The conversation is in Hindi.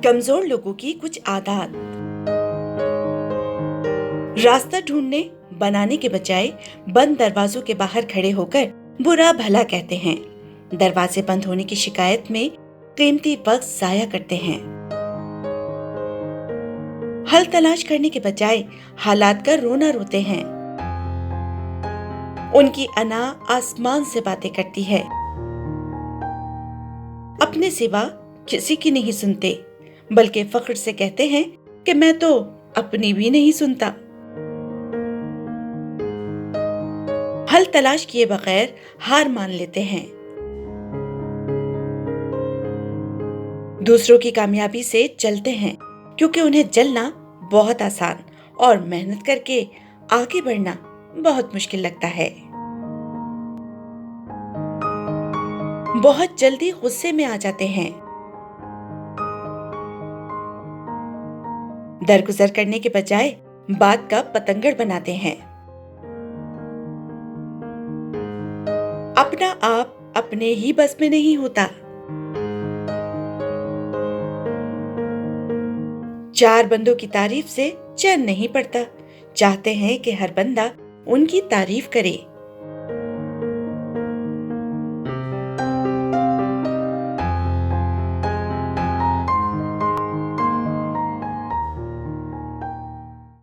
कमजोर लोगों की कुछ आदत। रास्ता ढूंढने बनाने के बजाय बंद दरवाजों के बाहर खड़े होकर बुरा भला कहते हैं। दरवाजे बंद होने की शिकायत में कीमती वक्त जाया करते हैं। हल तलाश करने के बजाय हालात का रोना रोते हैं। उनकी अना आसमान से बातें करती है, अपने सिवा किसी की नहीं सुनते, बल्कि फख्र से कहते हैं कि मैं तो अपनी भी नहीं सुनता। हल तलाश किए बगैर हार मान लेते हैं। दूसरों की कामयाबी से जलते हैं क्योंकि उन्हें जलना बहुत आसान और मेहनत करके आगे बढ़ना बहुत मुश्किल लगता है। बहुत जल्दी गुस्से में आ जाते हैं। दरगुजर करने के बजाय बात का पतंगड़ बनाते हैं। अपना आप अपने ही बस में नहीं होता। चार बंदों की तारीफ से चैन नहीं पड़ता। चाहते हैं कि हर बंदा उनकी तारीफ करे।